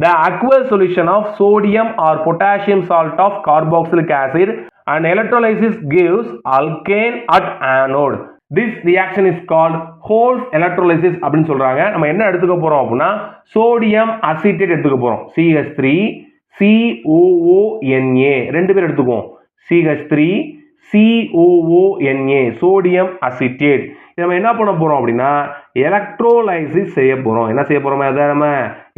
The aqueous solution of sodium or potassium salt of carboxylic acid and electrolysis gives alkane at anode. This reaction is called Hol's electrolysis அப்படின்னு சொல்றாங்க. நம்ம என்ன எடுத்துக்க போறோம் அப்படின்னா சோடியம் அசிட்டேட் எடுத்துக்க போறோம். CH3 COONA ரெண்டு பேர் எடுத்துக்குவோம். CH3 COONA sodium acetate. நம்ம என்ன பண்ண போறோம் அப்படின்னா எலக்ட்ரோலைசிஸ் செய்ய போறோம். என்ன செய்ய போறோம்? அதை நம்ம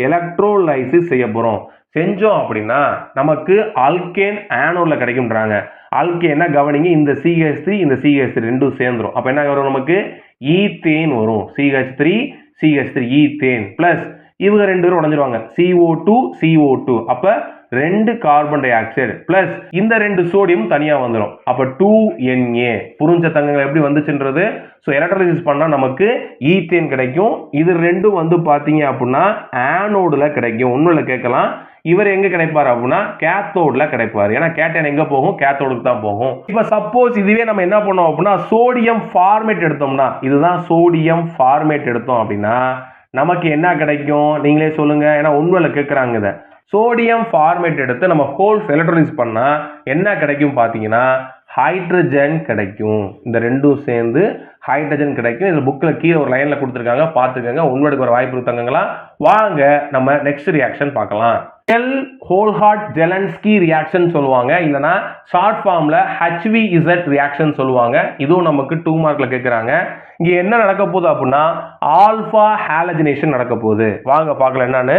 எலக்ட்ரோலைசிஸ் செய்ய போறோம். செஞ்சோம் அப்படின்னா நமக்கு ஆல்கேன் ஆனோட்ல கிடைக்கும்ன்றாங்க. ஆல்கேன்னா கவனிங்க, இந்த CH3 இந்த CH3 ரெண்டும் சேர்ந்துரும். அப்ப என்ன வரும்? நமக்கு ஈத்தேன் வரும். CH3 ஈத்தேன் பிளஸ் இவங்க ரெண்டு பேரும் உடைஞ்சிருவாங்க. CO2 அப்ப 2 கார்பன் டை ஆக்சைடு பிளஸ் இந்த 2 சோடியம் தனியா வந்துடும். அப்ப 2Na. புரிஞ்ச தங்கங்கள் எப்படி வந்துச்சுன்றது. ஸோ எலக்ட்ரோலைசிஸ் பண்ணா நமக்கு ஈத்தேன் கிடைக்கும். இது ரெண்டும் வந்து பாத்தீங்க அப்படின்னா ஆனோடுல கிடைக்கும். உண்மையில கேட்கலாம், இவர் எங்க கிடைப்பாரு அப்படின்னா கேத்தோட்ல கிடைப்பாரு. ஏன்னா கேட்டன் எங்க போகும்? கேத்தோடுக்கு தான் போகும். இப்ப சப்போஸ் இதுவே நம்ம என்ன பண்ணோம் அப்படின்னா சோடியம் ஃபார்மேட் எடுத்தோம்னா, இதுதான் சோடியம் ஃபார்மேட் எடுத்தோம் அப்படின்னா நமக்கு என்ன கிடைக்கும்? நீங்களே சொல்லுங்க. ஏன்னா உண்மையில கேட்கறாங்க இதை. சோடியம் ஃபார்மேட் எடுத்து நம்ம ஹோல்ஸ் எலக்ட்ரோலைஸ் பண்ணா என்ன கிடைக்கும் பாத்தீங்கன்னா ஹைட்ரஜன் கிடைக்கும். இந்த ரெண்டும் சேர்ந்து ஹைட்ரஜன் கிடைக்கும். இந்த புக்கில் கீழே ஒரு லைன்ல கொடுத்துருக்காங்க, பார்த்துக்கோங்க. உண்மைக்கு ஒரு வாய்ப்பு இருக்காங்களா? வாங்க நம்ம நெக்ஸ்ட் ரியாக்ஷன் பார்க்கலாம். ஹோல்ஹார்ட்-ஜெலன்ஸ்கி ரியாக்ஷன் சொல்லுவாங்க, இல்லைனா ஷார்ட் ஃபார்ம்ல HVZ ரியாக்ஷன் சொல்லுவாங்க. இதுவும் நமக்கு 2 மார்க்ல கேட்குறாங்க. இங்க என்ன நடக்க போகுது அப்படின்னா ஆல்பா ஹாலஜனேஷன் நடக்க போகுது. வாங்க பார்க்கலாம் என்னன்னு.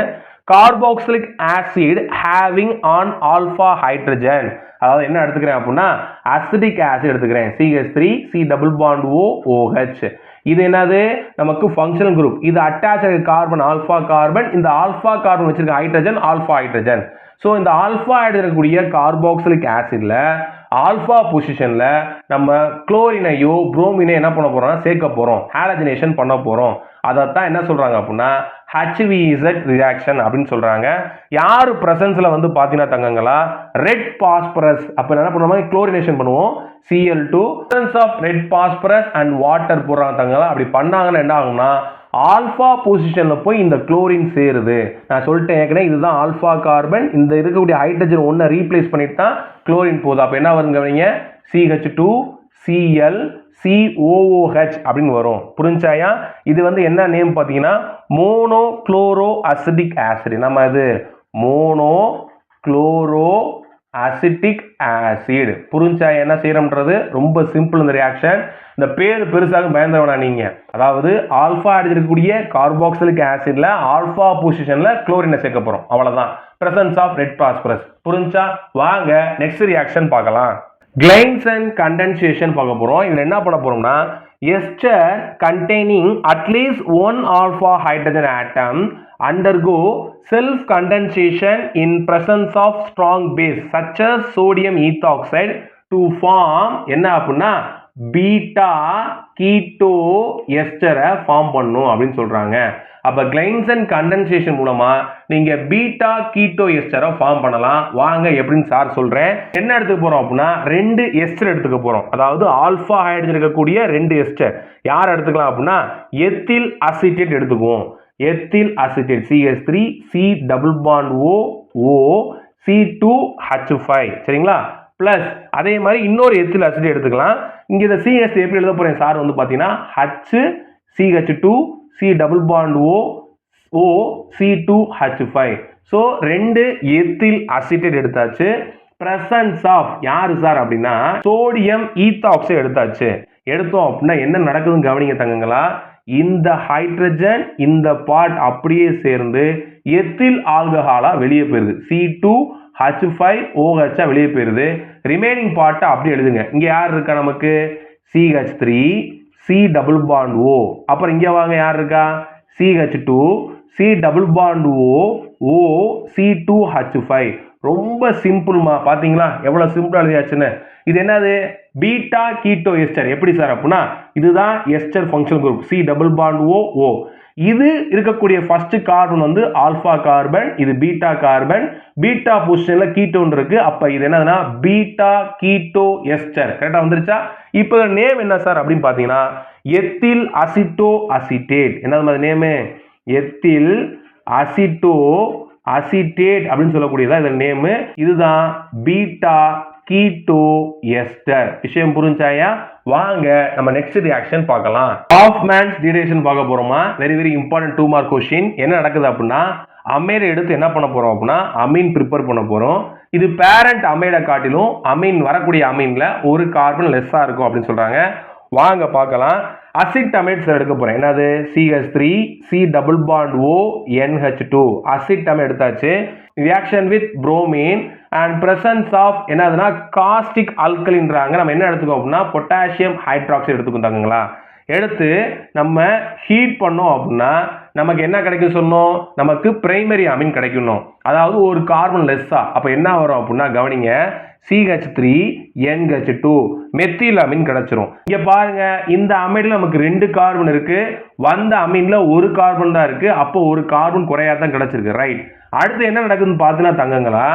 Carboxylic acid having on alpha hydrogen, அதாவது என்ன எடுத்துக்கிறேன் அப்படின்னா அசிட்டிக் ஆசிட் எடுத்துக்கிறேன். CH3 C double bond OH. இது என்னது? நமக்கு ஃபங்க்ஷனல் குரூப். இது அட்டாச் கார்பன் ஆல்பா கார்பன், இந்த ஆல்பா கார்பன் வச்சிருக்க ஹைட்ரஜன் ஆல்பா ஹைட்ரஜன். ஸோ இந்த ஆல்பா இருக்கக்கூடிய கார்பாக்சிலிக் ஆசிட்ல ஆல்பா பொசிஷன்ல நம்ம குளோரினையோ புரோமினையோ என்ன பண்ண போறோம்னா சேர்க்க போறோம், ஹாலஜனேஷன் பண்ண போறோம். அதைத்தான் என்ன சொல்றாங்க அப்படின்னா HVZ ரியாக்ஷன் அப்படின்னு சொல்றாங்க. யாரு பிரசன்ஸ்ல வந்து பாத்தீங்கன்னா தங்கங்களா ரெட் பாஸ்பரஸ். அப்ப என்ன பண்ணுவோம்? குளோரினேஷன் பண்ணுவோம். Cl2 presence of red phosphorus and water போடுறாங்க தங்கங்களா. அப்படி பண்ணாங்கன்னா என்ன ஆகும்னா ஆல்பா பொசிஷன்ல போய் இந்த குளோரின் சேருது. நான் சொல்லிட்டேன் ஏற்கனவே, இதுதான் ஆல்பா கார்பன். இந்த இருக்கக்கூடிய ஹைட்ரஜன் ஒன்றை ரீப்ளேஸ் பண்ணிட்டு தான் குளோரின் போகுது. அப்ப என்ன வருங்க? CH2 Cl COOH அப்படின்னு வரும். புரிஞ்சாயா? இது வந்து என்ன நேம் பார்த்தீங்கன்னா மோனோ குளோரோ அசிட்டிக் ஆசிட். நம்ம இது மோனோ குளோரோ அசிட்டிக் ஆசிட். புரிஞ்சா என்ன செய்யறோம்ன்றது? ரொம்ப சிம்பிள் இந்த ரியாக்ஷன். இந்த பேர் பெருசாக பயந்த வேணாம் நீங்க. அதாவது ஆல்பா இருக்கக்கூடிய கார்பாக்சிலிக் ஆசிட்ல ஆல்பா பொசிஷன்ல குளோரினை சேர்க்க போறோம். அவ்வளவுதான். Presence of red phosphorus. புரிஞ்சா? வாங்க நெக்ஸ்ட் ரியாக்ஷன் பார்க்கலாம். Gleason condensation பார்க்க போறோம். இதுல என்ன பண்ண போறோம்னா ester containing at least one alpha hydrogen atom undergo self condensation in presence of strong base such as sodium ethoxide to form என்ன அப்படின்னா பீட்டா கீட்டோ எஸ்டரை ஃபார்ம் பண்ணும் அப்படின்னு சொல்றாங்க. அப்ப கிளைன்சன் கண்டென்சேஷன் மூலமா நீங்க பீட்டா கீட்டோ எஸ்டரை ஃபார்ம் பண்ணலாம். வாங்க எப்படின்னு சார் சொல்றேன். என்ன எடுத்துக்க போறோம் அப்படின்னா 2 எஸ்டர் எடுத்துக்க போறோம். அதாவது ஆல்பா ஹைட்ரஜன் இருக்கக்கூடிய 2 எஸ்டர். யார் எடுத்துக்கலாம் அப்படின்னா எத்தில் அசிட்டேட் எடுத்துக்குவோம். Ethyl acetate CH3 C double bond O C2H5. சரிங்களா? பிளஸ் அதே மாதிரி இன்னொரு எத்தில் அசிட்டேட் எடுத்துக்கலாம். இங்க இந்த CH எப்படி எழுத போறேன் சார் வந்து பாத்தீங்கன்னா CH2 C double bond O C2H5. So 2 ethyl acetate எடுத்தாச்சு. பிரசன்ஸ் ஆஃப் யாரு சார் அப்படின்னா சோடியம் ஈத்தாக்சைடு எடுத்தாச்சு. எடுத்தோம் அப்படின்னா என்ன நடக்குதுன்னு கவனிங்க தங்கங்களா. இந்த ஹைட்ரஜன் இந்த பார்ட் அப்படியே சேர்ந்து எத்தில் ஆல்கஹாலா வெளியே போயிருது. C2H5OH வெளியே போயிருது. ரிமைனிங் பார்ட்டை அப்படியே எழுதுங்க. இங்க யார் இருக்கா? நமக்கு CH3 C double bond O. அப்புறம் இங்க வாங்க, யார் இருக்கா? CH2 C double bond O C2H5. ரொம்ப சிம்பிள்மா. பாத்தீங்களா எவ்வளவு சிம்பிளா எழுதியாச்சுன்னு? இது என்னது? Beta keto ester. எப்படி சார் அப்படின்னா இதுதான் ester functional group C double bond O. இது இருக்கக்கூடிய ஃபர்ஸ்ட் கார்பன் வந்து ஆல்பா கார்பன், இது பீட்டா கார்பன். பீட்டா பொசிஷன்ல கீட்டோன் இருக்கு. அப்ப இது என்னதுன்னா பீட்டா கீட்டோ எஸ்டர். கரெக்டா வந்துருச்சா? இப்போ நேம் என்ன சார் அப்படின்னு பாத்தீங்கன்னா எத்தில் அசிட்டோ அசிட்டேட். என்னது மாதிரி நேம்? எத்தில் அசிட்டோ அசிட்டேட் அப்படின்னு சொல்லக்கூடியதா இதன் நேம். இதுதான் பீட்டா கீட்டோ எஸ்டர். விஷயம் புரிஞ்சாயா? வாங்க நம்ம நெக்ஸ்ட் ரியாக்ஷன் பார்க்கலாம். ஹாஃப்மேன்ஸ் டிரைவேஷன் பார்க்க போறோமா? Very very important 2 mark question. என்ன நடக்குது அப்படின்னா அமைடை எடுத்து என்ன பண்ண போறோம் அப்படின்னா அமீன் ப்ரிப்பேர் பண்ண போறோம். இது பேரண்ட் அமைடை காட்டிலும் அமீன் வரக்கூடிய அமீன்ல ஒரு கார்பன் லெஸ்ஸா இருக்கும் அப்படின்னு சொல்றாங்க. வாங்க பார்க்கலாம். அசிட்டமேட்ஸ் எடுக்க போறேன். என்னது? CH3 C double bond O NH2 acetamide எடுத்தாச்சு. Reaction with bromine and presence of என்னதுன்னா காஸ்டிக் ஆல்கலின்றாங்க. நம்ம என்ன எடுத்துக்கோம் அப்படின்னா பொட்டாசியம் ஹைட்ராக்சைடு எடுத்துக்கோங்களா. எடுத்து நம்ம ஹீட் பண்ணோம் அப்படின்னா நமக்கு என்ன கிடைக்கும் சொன்னோம்? நமக்கு பிரைமரி அமீன் கிடைக்கணும். அதாவது ஒரு கார்பன் லெஸ்ஸா. அப்போ என்ன வரும் அப்படின்னா கவனிங்க, CH3 NH2 மெத்தில் அமீன் கிடைச்சிரும். இங்க பாருங்க, இந்த அமைன்ல நமக்கு 2 கார்பன் இருக்கு, வந்த அமீன்ல ஒரு கார்பன் தான் இருக்கு. அப்போ ஒரு கார்பன் குறையா தான் கிடைச்சிருக்கு. ரைட். அடுத்து என்ன நடக்குதுன்னு பார்த்தீங்கன்னா தங்கங்களா,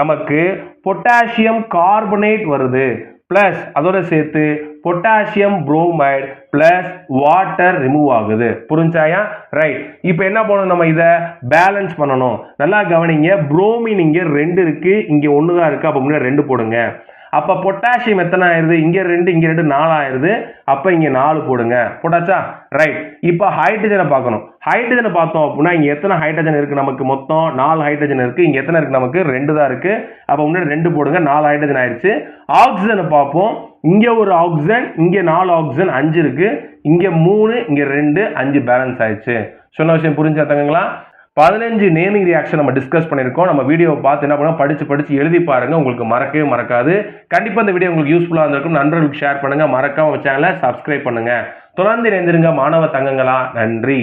நமக்கு பொட்டாசியம் கார்பனேட் வருது பிளஸ் அதோட சேர்த்து potassium bromide plus water remove ஆகுது. புரிஞ்சாயா? ரைட். இப்போ என்ன பண்ணணும்? நம்ம இதை பேலன்ஸ் பண்ணணும். நல்லா கவனிங்க, புரோமின் இங்க 2 இருக்கு, இங்க 1 தான் இருக்கு. அப்போ முன்னாடி 2 போடுங்க. அப்ப பொட்டாசியம் எத்தனை ஆயிருது? இங்க 2 இங்க 2 4 ஆயிருது. அப்ப இங்க 4 போடுங்க. போட்டாச்சா? ரைட். இப்ப ஹைட்ரஜனை பார்க்கணும். ஹைட்ரஜனை பார்த்தோம் அப்படின்னா இங்க எத்தனை ஹைட்ரஜன் இருக்கு? நமக்கு மொத்தம் 4 ஹைட்ரஜன் இருக்கு. இங்க எத்தனை இருக்கு? நமக்கு 2 தான் இருக்கு. அப்ப முன்னாடி 2 போடுங்க. 4 ஹைட்ரஜன் ஆயிருச்சு. ஆக்சிஜனை பார்ப்போம். இங்க ஒரு ஆக்சிஜன், இங்க 4 ஆக்சிஜன் 5 இருக்கு. இங்க 3, இங்க 2, 5 பேலன்ஸ் ஆயிடுச்சு. சொன்ன விஷயம் புரிஞ்சா தங்கங்களா? 15 நேமிங் ரியாக்ஷன் நம்ம டிஸ்கஸ் பண்ணியிருக்கோம். நம்ம வீடியோவை பார்த்து என்ன பண்ணா படிச்சு எழுதி பாருங்க. உங்களுக்கு மறக்கவே மறக்காது. கண்டிப்பா இந்த வீடியோ உங்களுக்கு யூஸ்ஃபுல்லா இருந்திருக்கும். நண்பர்களுக்கு ஷேர் பண்ணுங்க. மறக்காம சேனலை சப்ஸ்கிரைப் பண்ணுங்க. தொடர்ந்து இணைந்திருங்க மாணவ தங்கங்களா. நன்றி.